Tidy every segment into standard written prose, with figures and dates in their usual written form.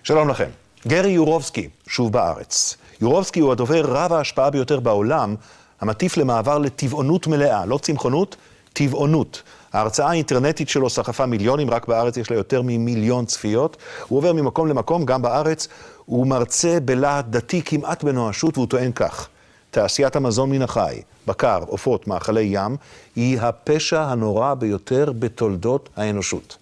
שלום לכם. גרי יורובסקי, שוב בארץ. יורובסקי הוא הדובר רב ההשפעה ביותר בעולם, המטיף למעבר לטבעונות מלאה, לא צמחונות, טבעונות. ההרצאה האינטרנטית שלו סחפה מיליונים, רק בארץ יש לה יותר ממיליון צפיות. הוא עובר ממקום למקום, גם בארץ. הוא מרצה בלהט דתי כמעט בנואשות, והוא טוען כך: תעשיית המזון מן החי, בקר, עופות, מאכלי ים, היא הפשע הנורא ביותר בתולדות האנושות.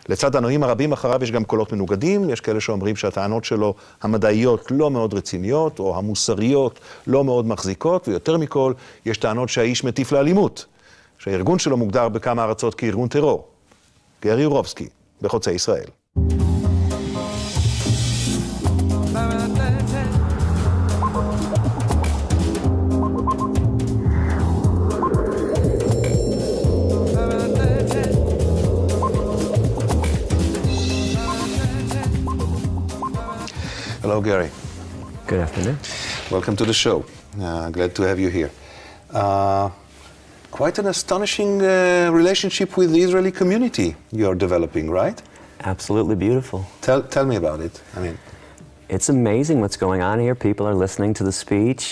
לצד הנועים הרבים אחריו יש גם קולות מנוגדים, יש כאלה שאומרים שהטענות שלו המדעיות לא מאוד רציניות, או המוסריות לא מאוד מחזיקות, ויותר מכל, יש טענות שהאיש מטיף לאלימות, שהארגון שלו מוגדר בכמה ארצות כארגון טרור. גרי יורובסקי, בחוצה ישראל. Hello, Gary. Good afternoon. Welcome to the show. Glad to have you here. Quite an astonishing relationship with the Israeli community you're developing, right? Absolutely beautiful. Tell me about it. I mean, it's amazing what's going on here. People are listening to the speech.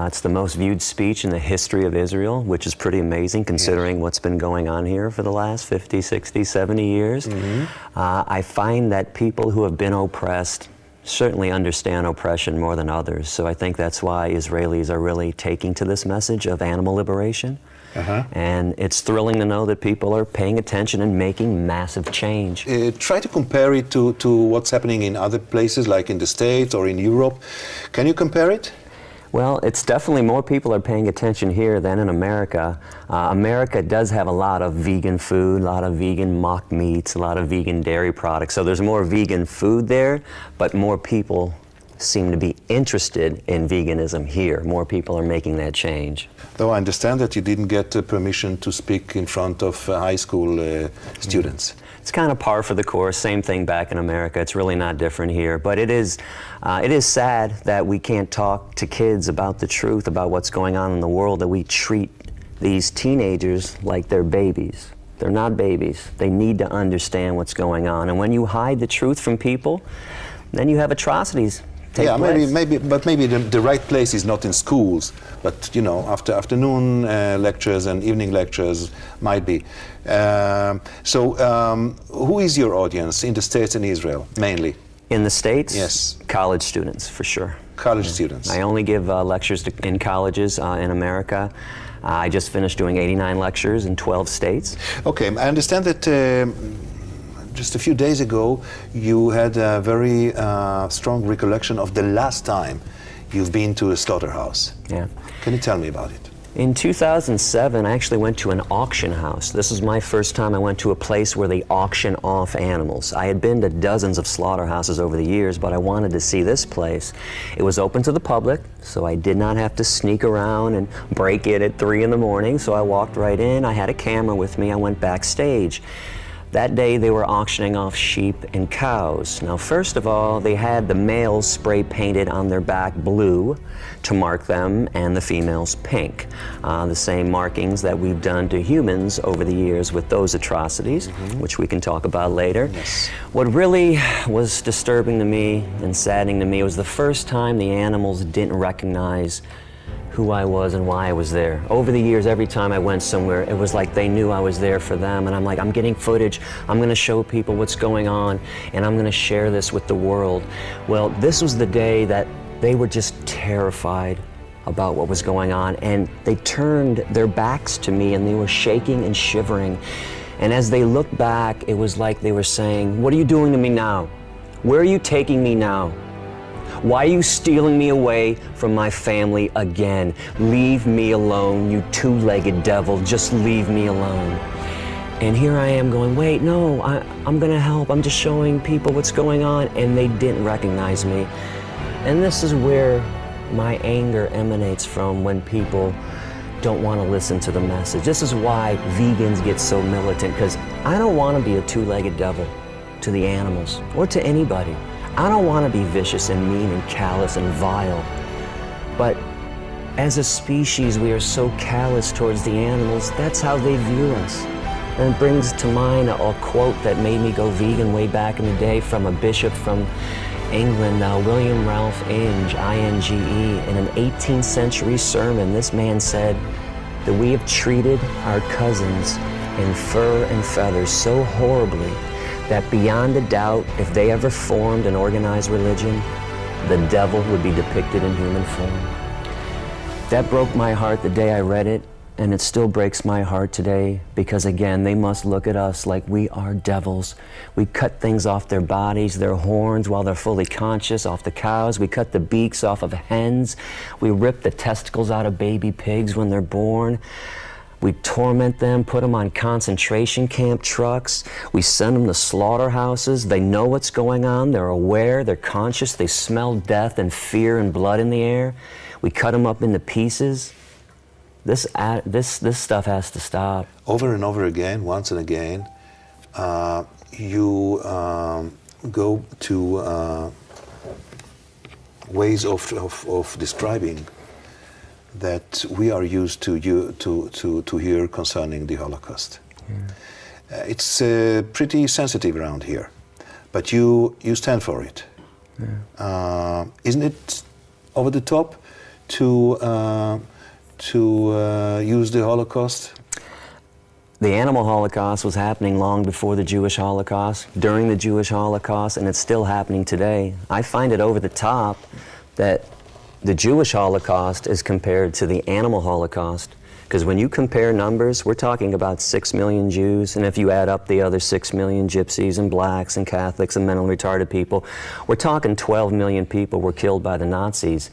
It's the most viewed speech in the history of Israel, which is pretty amazing considering what's been going on here for the last 50, 60, 70 years. Mm-hmm. I find that people who have been oppressed certainly understand oppression more than others. So I think that's why Israelis are really taking to this message of animal liberation. And it's thrilling to know that people are paying attention and making massive change. Try to compare it to what's happening in other places, like in the States or in Europe. Can you compare it? Well, it's definitely more people are paying attention here than in America. America does have a lot of vegan food, a lot of vegan mock meats, a lot of vegan dairy products. So there's more vegan food there, but more people seem to be interested in veganism here. More people are making that change. Though I understand that you didn't get permission to speak in front of high school students. It's kind of par for the course, same thing back in America. It's really not different here. But it is sad that we can't talk to kids about the truth, about what's going on in the world, that we treat these teenagers like they're babies. They're not babies. They need to understand what's going on. And when you hide the truth from people, then you have atrocities. Maybe the right place is not in schools, but you know, after afternoon lectures and evening lectures might be. Who is your audience in the States and Israel, mainly? In the States? Yes. College students, for sure. College students. I only give lectures in colleges in America. I just finished doing 89 lectures in 12 states. Okay, I understand that just a few days ago, you had a very strong recollection of the last time you've been to a slaughterhouse. Yeah. Can you tell me about it? In 2007, I actually went to an auction house. This was my first time I went to a place where they auction off animals. I had been to dozens of slaughterhouses over the years, but I wanted to see this place. It was open to the public, so I did not have to sneak around and break it at 3 in the morning, so I walked right in. I had a camera with me. I went backstage. That day they were auctioning off sheep and cows. Now, first of all, they had the males spray painted on their back blue to mark them and the females pink. The same markings that we've done to humans over the years with those atrocities, which we can talk about later. Yes. What really was disturbing to me and saddening to me was the first time the animals didn't recognize who I was and why I was there. Over the years, every time I went somewhere, it was like they knew I was there for them, and I'm like, I'm getting footage, I'm gonna show people what's going on, and I'm gonna share this with the world. Well, this was the day that they were just terrified about what was going on, and they turned their backs to me, and they were shaking and shivering. And as they looked back, it was like they were saying, what are you doing to me now? Where are you taking me now? Why are you stealing me away from my family again? Leave me alone, you two-legged devil. Just leave me alone. And here I am going, wait, no, I'm gonna help. I'm just showing people what's going on. And they didn't recognize me. And this is where my anger emanates from, when people don't want to listen to the message. This is why vegans get so militant, because I don't want to be a two-legged devil to the animals or to anybody. I don't want to be vicious and mean and callous and vile. But as a species, we are so callous towards the animals. That's how they view us. And it brings to mind a quote that made me go vegan way back in the day from a bishop from England, William Ralph Inge, I-N-G-E, in an 18th century sermon, this man said that we have treated our cousins in fur and feathers so horribly that beyond a doubt, if they ever formed an organized religion, the devil would be depicted in human form. That broke my heart the day I read it, and it still breaks my heart today because, again, they must look at us like we are devils. We cut things off their bodies, their horns while they're fully conscious, off the cows. We cut the beaks off of hens. We rip the testicles out of baby pigs when they're born. We torment them, put them on concentration camp trucks. We send them to slaughterhouses. They know what's going on. They're aware. They're conscious. They smell death and fear and blood in the air. We cut them up into pieces. This stuff has to stop. Over and over again, once and again, you go to ways of describing that we are used to hear concerning the Holocaust. Yeah. It's pretty sensitive around here, but you stand for it. Yeah. Isn't it over the top to use the Holocaust? The animal Holocaust was happening long before the Jewish Holocaust, during the Jewish Holocaust, and it's still happening today. I find it over the top that the Jewish Holocaust is compared to the animal Holocaust, because when you compare numbers, we're talking about 6 million Jews, and if you add up the other 6 million gypsies and blacks and Catholics and mentally retarded people, we're talking 12 million people were killed by the Nazis.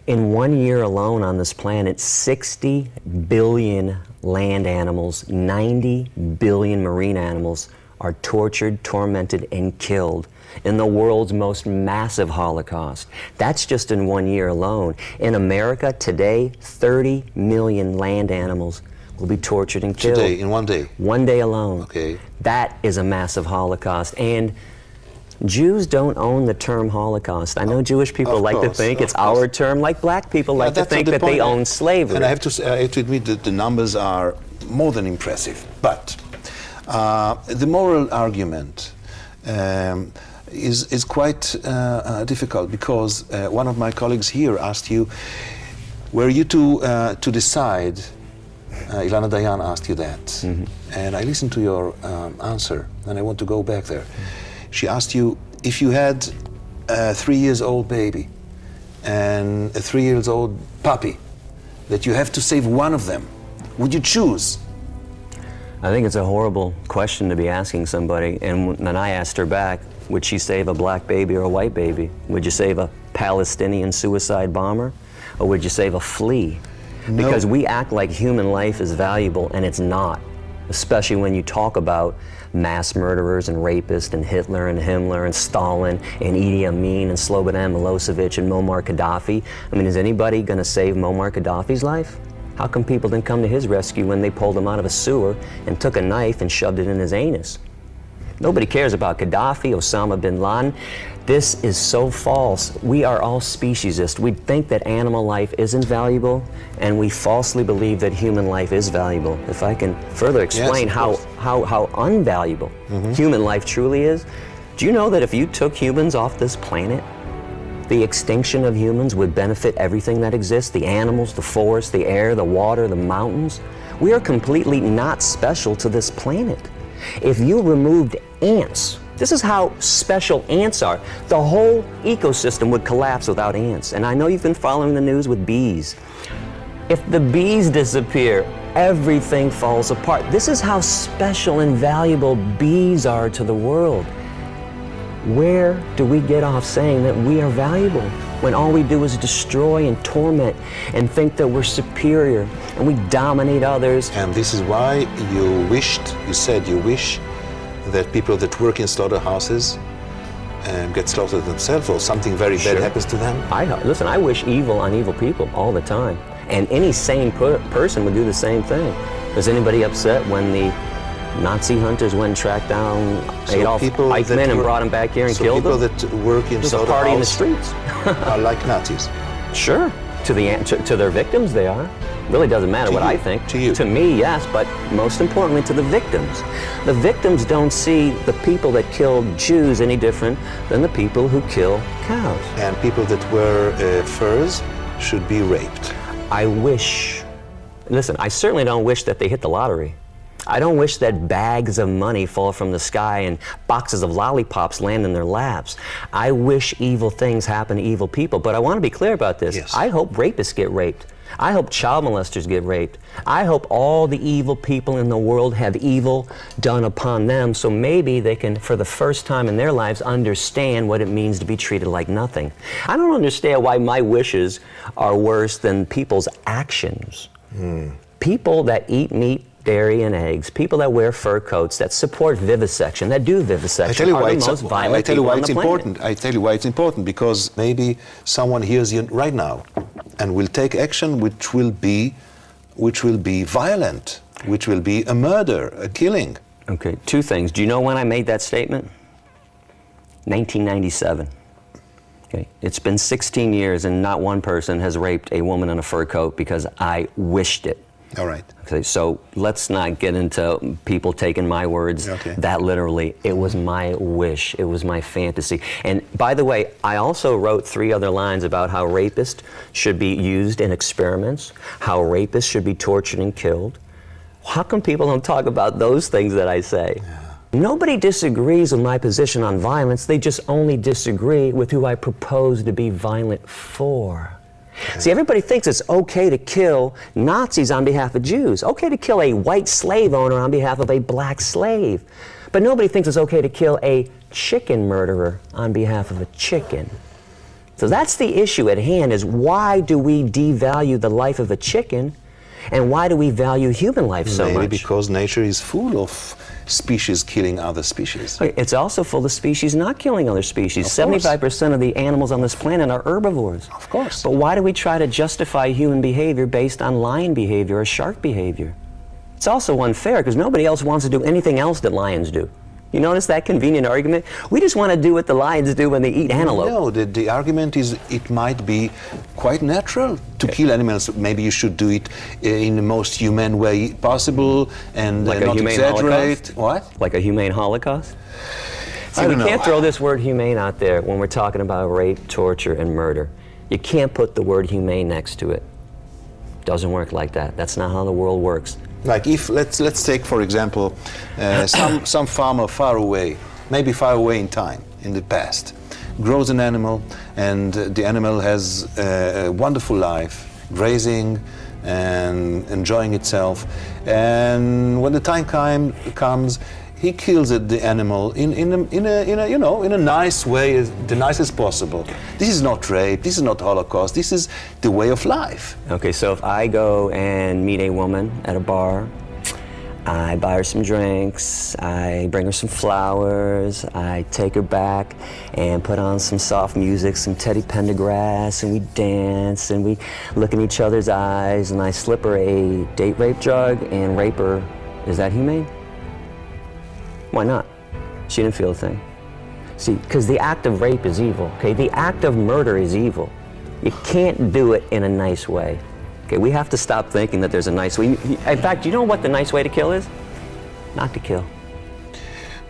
In 1 year alone on this planet, 60 billion land animals, 90 billion marine animals are tortured, tormented, and killed in the world's most massive Holocaust. That's just in 1 year alone. In America today, 30 million land animals will be tortured and killed. Today, in 1 day? 1 day alone. Okay. That is a massive Holocaust. And Jews don't own the term Holocaust. I know Jewish people like to think it's our term, like black people like to think that they own slavery. And I have to admit that the numbers are more than impressive. But the moral argument is quite difficult, because one of my colleagues here asked you, were you to decide, Ilana Dayan asked you that, and I listened to your answer, and I want to go back there. She asked you, if you had a 3-year-old baby and a 3-year-old puppy, that you have to save one of them, would you choose? I think it's a horrible question to be asking somebody, and then I asked her back, would she save a black baby or a white baby? Would you save a Palestinian suicide bomber, or would you save a flea? No. Because we act like human life is valuable, and it's not, especially when you talk about mass murderers and rapists and Hitler and Himmler and Stalin and Idi Amin and Slobodan Milosevic and Muammar Gaddafi. I mean, is anybody going to save Muammar Gaddafi's life? How come people didn't come to his rescue when they pulled him out of a sewer and took a knife and shoved it in his anus? Nobody cares about Gaddafi, Osama bin Laden. This is so false. We are all speciesists. We think that animal life isn't valuable, and we falsely believe that human life is valuable. If I can further explain how unvaluable human life truly is, do you know that if you took humans off this planet, the extinction of humans would benefit everything that exists, the animals, the forest, the air, the water, the mountains? We are completely not special to this planet. If you removed ants, this is how special ants are. The whole ecosystem would collapse without ants. And I know you've been following the news with bees. If the bees disappear, everything falls apart. This is how special and valuable bees are to the world. Where do we get off saying that we are valuable when all we do is destroy and torment and think that we're superior and we dominate others? And this is why you said you wish that people that work in slaughterhouses get slaughtered themselves, or something very bad happens to them? Listen, I wish evil on evil people all the time. And any sane person would do the same thing. Was anybody upset when the Nazi hunters went and tracked down Adolf Eichmann and brought him back here and killed him? So people that work in slaughterhouses party in the streets are like Nazis? Sure. To their victims, they are. Really doesn't matter what you, I think. to you. To me, yes, but most importantly to the victims. The victims don't see the people that killed Jews any different than the people who kill cows. And people that wear furs should be raped. I wish, listen, I certainly don't wish that they hit the lottery. I don't wish that bags of money fall from the sky and boxes of lollipops land in their laps. I wish evil things happen to evil people, but I want to be clear about this. Yes. I hope rapists get raped. I hope child molesters get raped. I hope all the evil people in the world have evil done upon them, so maybe they can, for the first time in their lives, understand what it means to be treated like nothing. I don't understand why my wishes are worse than people's actions. People that eat meat, dairy, and eggs, people that wear fur coats, that support vivisection, that do vivisection, are the most violent people on the planet. I tell you why it's important, because maybe someone hears you right now and will take action which will be violent, which will be a murder, a killing. Okay, two things. Do you know when I made that statement? 1997. Okay, it's been 16 years and not one person has raped a woman in a fur coat because I wished it. All right. Okay, so let's not get into people taking my words that literally. It was my wish. It was my fantasy. And by the way, I also wrote 3 other lines about how rapists should be used in experiments, how rapists should be tortured and killed. How come people don't talk about those things that I say? Nobody disagrees with my position on violence. They just only disagree with who I propose to be violent for. See, everybody thinks it's okay to kill Nazis on behalf of Jews, okay to kill a white slave owner on behalf of a black slave. But nobody thinks it's okay to kill a chicken murderer on behalf of a chicken. So that's the issue at hand, is why do we devalue the life of a chicken, and why do we value human life so much? Maybe because nature is full of species killing other species. It's also full of species not killing other species. 75% of the animals on this planet are herbivores. Of course. But why do we try to justify human behavior based on lion behavior or shark behavior? It's also unfair because nobody else wants to do anything else that lions do. You notice that convenient argument? We just want to do what the lions do when they eat antelope. No, the argument is it might be quite natural to kill animals. Maybe you should do it in the most humane way possible and like not exaggerate. Holocaust? What? Like a humane Holocaust? See, we can't throw this word humane out there when we're talking about rape, torture, and murder. You can't put the word humane next to it. Doesn't work like that. That's not how the world works. Like if, let's take for example, some farmer far away, maybe far away in time, in the past, grows an animal, and the animal has a wonderful life, grazing and enjoying itself, and when the time comes, he kills the animal in a nice way, the nicest possible. This is not rape, this is not Holocaust, this is the way of life. Okay, so if I go and meet a woman at a bar, I buy her some drinks, I bring her some flowers, I take her back and put on some soft music, some Teddy Pendergrass, and we dance and we look in each other's eyes, and I slip her a date rape drug and rape her. Is that humane? Why not? She didn't feel a thing. See, because the act of rape is evil, okay? The act of murder is evil. You can't do it in a nice way. Okay, we have to stop thinking that there's a nice way. In fact, you know what the nice way to kill is? Not to kill.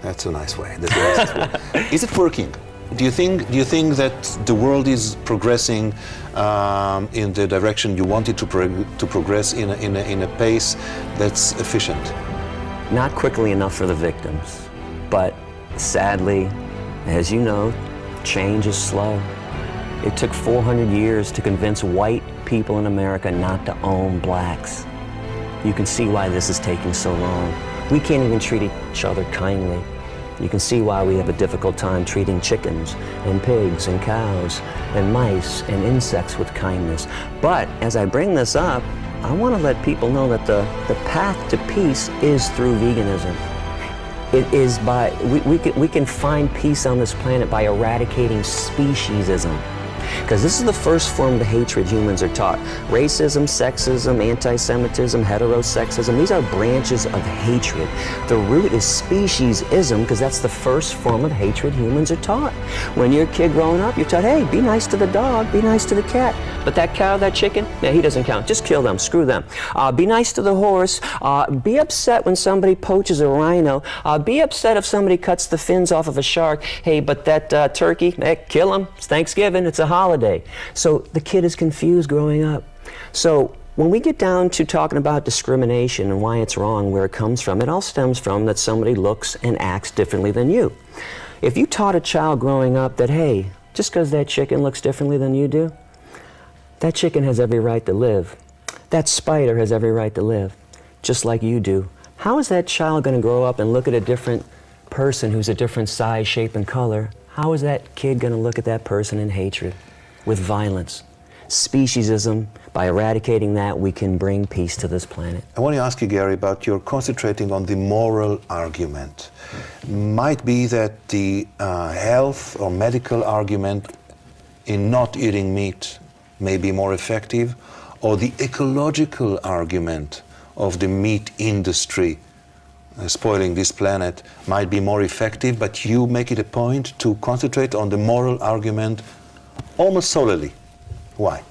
That's a nice way. That's a nice way. Is it working? Do you think that the world is progressing in the direction you want it to progress in a pace that's efficient? Not quickly enough for the victims, but sadly, as you know, change is slow. It took 400 years to convince white people in America not to own blacks. You can see why this is taking so long. We can't even treat each other kindly. You can see why we have a difficult time treating chickens and pigs and cows and mice and insects with kindness. But as I bring this up, I want to let people know that the path to peace is through veganism. It is by, we can find peace on this planet by eradicating speciesism. Because this is the first form of the hatred humans are taught. Racism, sexism, anti-Semitism, heterosexism, these are branches of hatred. The root is speciesism, because that's the first form of hatred humans are taught. When you're a kid growing up, you're taught, hey, be nice to the dog, be nice to the cat. But that cow, that chicken, yeah, he doesn't count. Just kill them, screw them. Be nice to the horse. Be upset when somebody poaches a rhino. Be upset if somebody cuts the fins off of a shark. Hey, but that turkey, kill him. It's Thanksgiving, it's a holiday. So the kid is confused growing up. So when we get down to talking about discrimination and why it's wrong, where it comes from, it all stems from that somebody looks and acts differently than you. If you taught a child growing up that, hey, just because that chicken looks differently than you do, that chicken has every right to live. That spider has every right to live, just like you do. How is that child going to grow up and look at a different person who's a different size, shape, and color? How is that kid going to look at that person in hatred, with violence? Speciesism, by eradicating that, we can bring peace to this planet. I want to ask you, Gary, about your concentrating on the moral argument. Might be that the health or medical argument in not eating meat may be more effective, or the ecological argument of the meat industry spoiling this planet might be more effective, but you make it a point to concentrate on the moral argument almost solely. Why?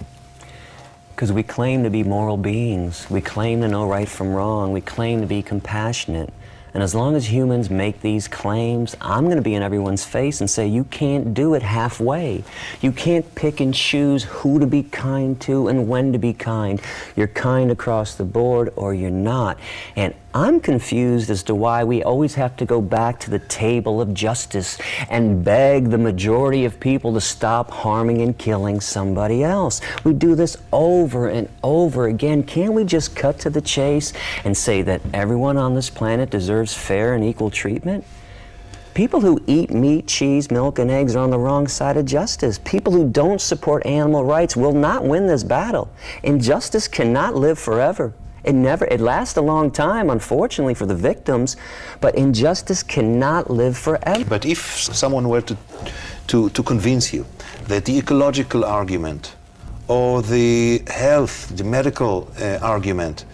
Because we claim to be moral beings. We claim to know right from wrong. We claim to be compassionate. And as long as humans make these claims, I'm going to be in everyone's face and say, you can't do it halfway. You can't pick and choose who to be kind to and when to be kind. You're kind across the board or you're not. And I'm confused as to why we always have to go back to the table of justice and beg the majority of people to stop harming and killing somebody else. We do this over and over again. Can't we just cut to the chase and say that everyone on this planet deserves fair and equal treatment? People who eat meat, cheese, milk, and eggs are on the wrong side of justice. People who don't support animal rights will not win this battle. Injustice cannot live forever. It lasts a long time, unfortunately, for the victims, but injustice cannot live forever. But if someone were to convince you that the ecological argument or the health, the medical argument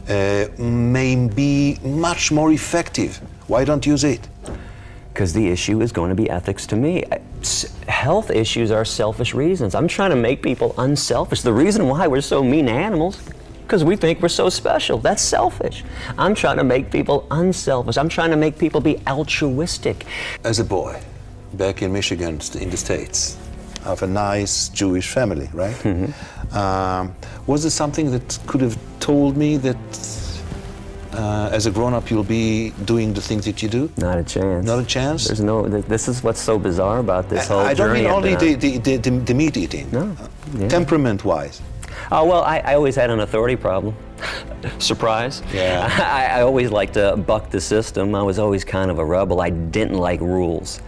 may be much more effective, why don't use it? Because the issue is going to be ethics to me. Health issues are selfish reasons. I'm trying to make people unselfish. The reason why we're so mean to animals, because we think we're so special. That's selfish. I'm trying to make people unselfish. I'm trying to make people be altruistic. As a boy, back in Michigan, in the States, of a nice Jewish family, right? Mm-hmm. Was there something that could have told me that as a grown-up you'll be doing the things that you do? Not a chance. Not a chance? There's no. This is what's so bizarre about this whole journey. I don't mean only the meat eating. No. Yeah. Temperament-wise. Well, I always had an authority problem. Surprise. Yeah. I always liked to buck the system. I was always kind of a rebel. I didn't like rules,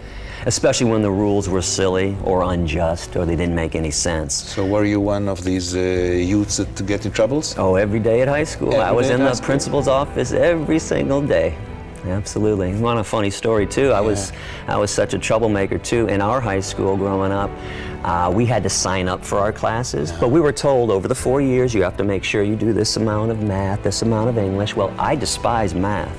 especially when the rules were silly or unjust or they didn't make any sense. So were you one of these youths that get in troubles? Oh, every day at high school. I was in the principal's office every single day. Absolutely. You want a funny story too? I was such a troublemaker too. In our high school growing up, we had to sign up for our classes, but we were told over the 4 years you have to make sure you do this amount of math, this amount of English. Well, I despise math,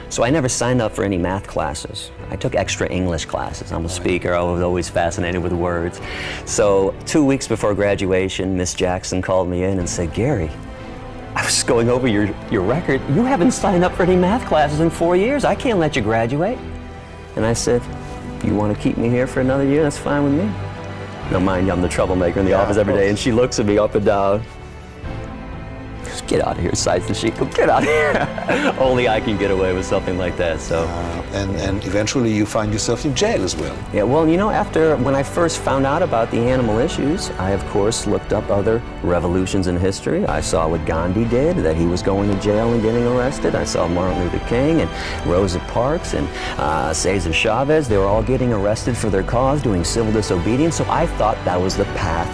so I never signed up for any math classes. I took extra English classes. I'm a speaker. I was always fascinated with words. So 2 weeks before graduation, Miss Jackson called me in and said, Gary, I was going over your record. You haven't signed up for any math classes in 4 years. I can't let you graduate. And I said, you want to keep me here for another year? That's fine with me. Now mind you, I'm the troublemaker in the office every day, and she looks at me up and down. Just get out of here, sighs and she goes, get out of here. Only I can get away with something like that, so. And eventually you find yourself in jail as well. Yeah, well, you know, when I first found out about the animal issues, I, of course, looked up other revolutions in history. I saw what Gandhi did, that he was going to jail and getting arrested. I saw Martin Luther King and Rosa Parks and Cesar Chavez. They were all getting arrested for their cause, doing civil disobedience, so I thought that was the path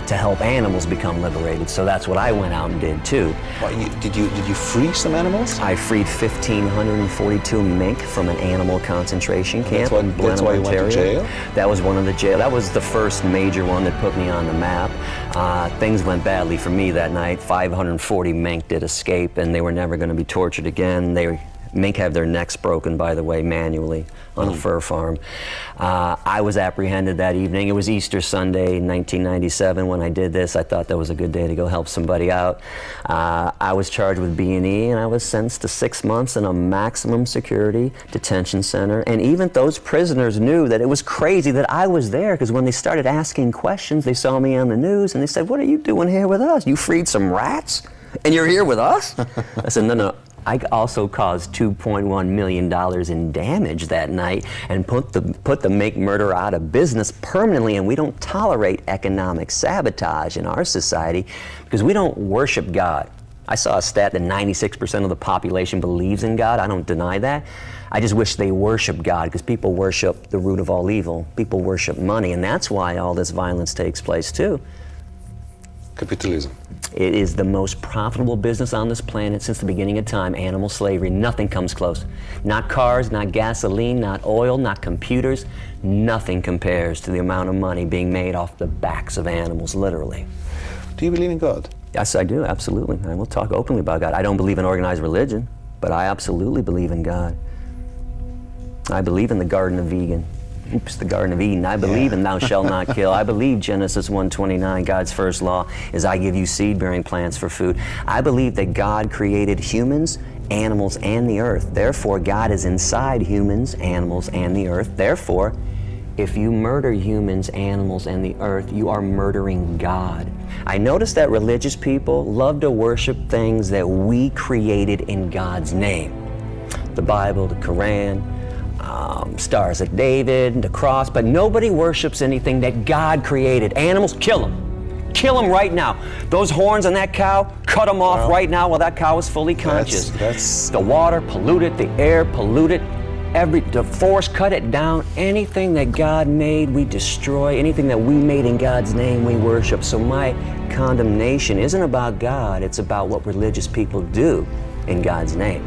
to help animals become liberated. So that's what I went out and did too. Well, did you free some animals? I freed 1,542 mink from an animal concentration camp in Blenheim, that's why you Ontario. went to jail? That was one of the jail. That was the first major one that put me on the map. Things went badly for me that night. 540 mink did escape, and they were never going to be tortured again. Mink have their necks broken, by the way, manually on a fur farm. I was apprehended that evening. It was Easter Sunday, 1997, when I did this. I thought that was a good day to go help somebody out. I was charged with B&E, and I was sentenced to 6 months in a maximum security detention center. And even those prisoners knew that it was crazy that I was there, because when they started asking questions, they saw me on the news, and they said, "What are you doing here with us? You freed some rats, and you're here with us?" I said, no. I also caused $2.1 million in damage that night and put the mink murder out of business permanently, and we don't tolerate economic sabotage in our society because we don't worship God. I saw a stat that 96% of the population believes in God. I don't deny that. I just wish they worship God, because people worship the root of all evil. People worship money, and that's why all this violence takes place too. Capitalism. It is the most profitable business on this planet since the beginning of time, animal slavery. Nothing comes close. Not cars, not gasoline, not oil, not computers. Nothing compares to the amount of money being made off the backs of animals, literally. Do you believe in God? Yes, I do, absolutely. I will talk openly about God. I don't believe in organized religion, but I absolutely believe in God. I believe in the Garden of the Garden of Eden. I believe in thou shalt not kill. I believe Genesis 1:29, God's first law is I give you seed-bearing plants for food. I believe that God created humans, animals, and the earth. Therefore, God is inside humans, animals, and the earth. Therefore, if you murder humans, animals, and the earth, you are murdering God. I notice that religious people love to worship things that we created in God's name. The Bible, the Quran, Stars of David, the cross, but nobody worships anything that God created. Animals, kill them. Kill them right now. Those horns on that cow, cut them off right now while that cow is fully conscious. The water, pollute it. The air, pollute it. The forest, cut it down. Anything that God made, we destroy. Anything that we made in God's name, we worship. So my condemnation isn't about God, it's about what religious people do in God's name.